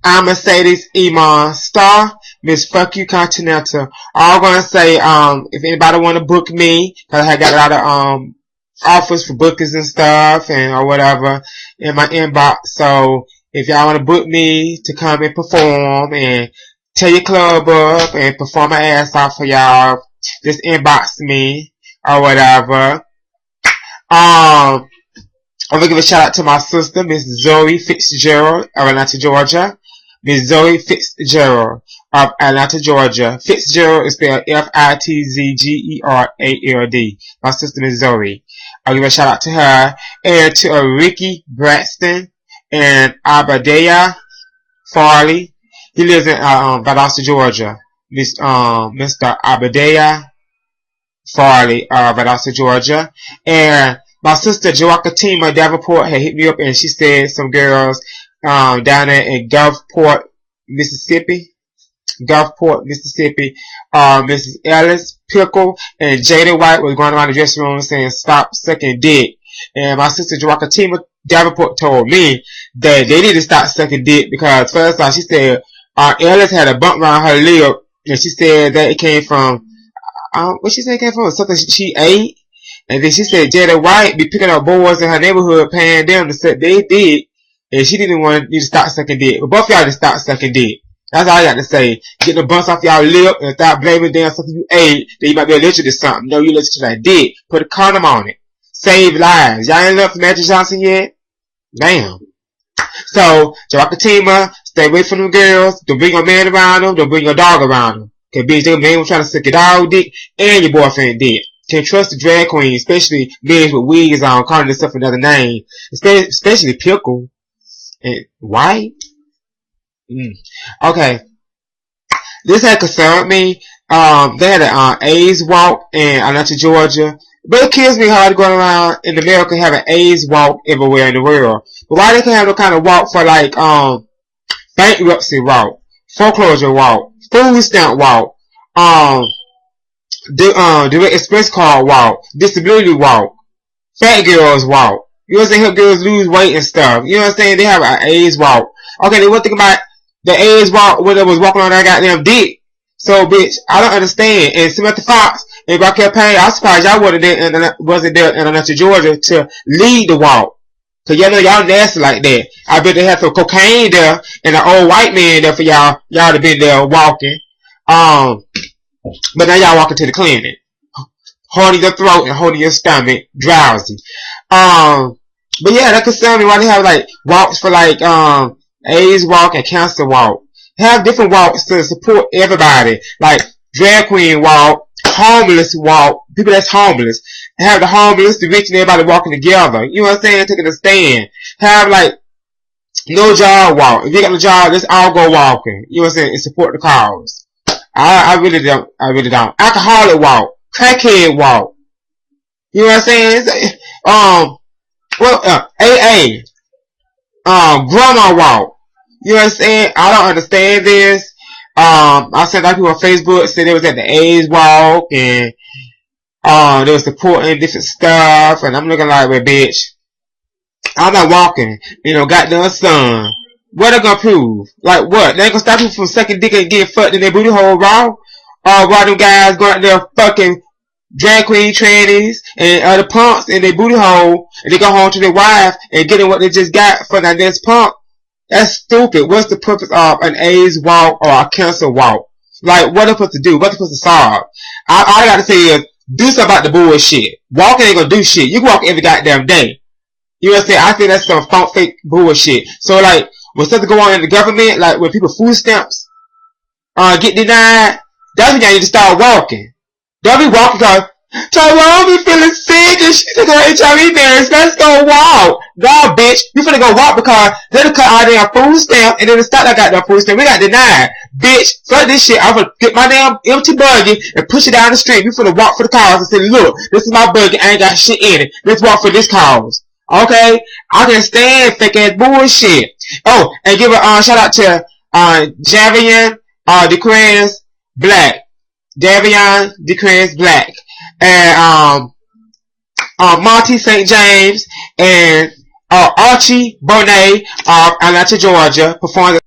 I'm Mercedes Iman Star, Miss Fuck You Continental. I'm gonna say, if anybody wanna book me, cause I got a lot of, offers for bookings and stuff and or whatever in my inbox. So if y'all wanna book me to come and perform and tear your club up and perform my ass off for y'all, just inbox me or whatever. I'm gonna give a shout out to my sister, Miss Zoe Fitzgerald of Atlanta, Georgia. Miss Zoe Fitzgerald of Atlanta, Georgia. Fitzgerald is spelled Fitzgerald. My sister, Miss Zoe. I'll give a shout out to her. And to Ricky Braxton and Abadea Farley. He lives in Valdosta, Georgia. Mr. Abadea Farley of Valdosta, Georgia. And my sister Joaquima Davenport had hit me up and she said some girls down there in Gulfport, Mississippi. Mrs. Ellis Pickle and Jada White was going around the dressing room saying stop sucking dick. And my sister Joaquima Davenport told me that they need to stop sucking dick because first off she said Ellis had a bump around her lip and she said that it came from what she said it came from? Something she ate. And then she said Jada White be picking up boys in her neighborhood paying them to suck their dick. And she didn't want you to stop sucking dick. But both y'all just stop sucking dick. That's all I got to say. Get the bumps off y'all lip and stop blaming damn something you ate. Then you might be allergic to something. No, you allergic to that dick. Put a condom on it. Save lives. Y'all ain't left Magic Johnson yet? Damn. So, Joaquima, stay away from them girls. Don't bring your man around them. Don't bring your dog around them. Cause bitch, they man was trying to suck your dog dick and your boyfriend dick. Can't trust the drag queen, especially men with wigs on, calling themselves another name. Especially Pickle. And White? Okay. This had concerned me. They had an AIDS walk in Atlanta, Georgia. But it kills me how they going around in America having AIDS walk everywhere in the world. But why they can't have no kind of walk for like, bankruptcy walk, foreclosure walk, food stamp walk, direct express card walk, disability walk, fat girls walk. You know what I'm saying? Help girls lose weight and stuff. You know what I'm saying? They have an AIDS walk. Okay, they were thinking about the AIDS walk when they was walking on that goddamn dick. So, bitch, I don't understand. And Samantha Fox and Raquel Payne, I'm surprised y'all wasn't there in Atlanta, Georgia to lead the walk. Cause y'all know y'all nasty like that. I bet they had some cocaine there and an old white man there for y'all to be there walking. But now y'all walking to the clinic. Holding your throat and holding your stomach, drowsy. But yeah, that concerned me why they have like walks for like, AIDS walk and cancer walk. Have different walks to support everybody. Like drag queen walk, homeless walk, people that's homeless. Have the homeless, the rich, and everybody walking together. You know what I'm saying? Taking a stand. Have like no job walk. If you got no job, let's all go walking. You know what I'm saying? And support the cause. I really don't. Alcoholic walk. Crackhead walk. You know what I'm saying? AA. Grandma walk. You know what I'm saying? I don't understand this. I sent out people on Facebook said they was at the AIDS walk and they was supporting different stuff and I'm looking like, well, bitch, I'm not walking. You know, goddamn son. What they gonna prove? Like what? They ain't gonna stop you from sucking dick and getting fucked in their booty hole raw? Or why them guys going out there fucking drag queen trannies and other punks in their booty hole and they go home to their wife and getting what they just got for that next punk? That's stupid. What's the purpose of an AIDS walk or a cancer walk? Like, what are they supposed to do? What are they supposed to solve? All I gotta say is, do something about the bullshit. Walking ain't gonna do shit. You can walk every goddamn day. You know what I'm saying? I think that's some fake bullshit. So like, when something go on in the government, like when people food stamps, get denied, that's when y'all need to start walking. Don't be walking cause, Tyrone be feeling sick and she's got HIV virus. Let's go walk. No, bitch. You finna go walk because they done cut our damn food stamp and then stop that goddamn food stamp. We got denied. Bitch, fuck this shit. I'm gonna get my damn empty buggy and push it down the street. You finna walk for the cause and say, look, this is my buggy. I ain't got shit in it. Let's walk for this cause. Okay? I can stand fake ass bullshit. Oh, and give a shout out to Javian DeCrans Black. Davion DeCrans Black. And Monty St. James and Archie Bonet of Atlanta, Georgia performed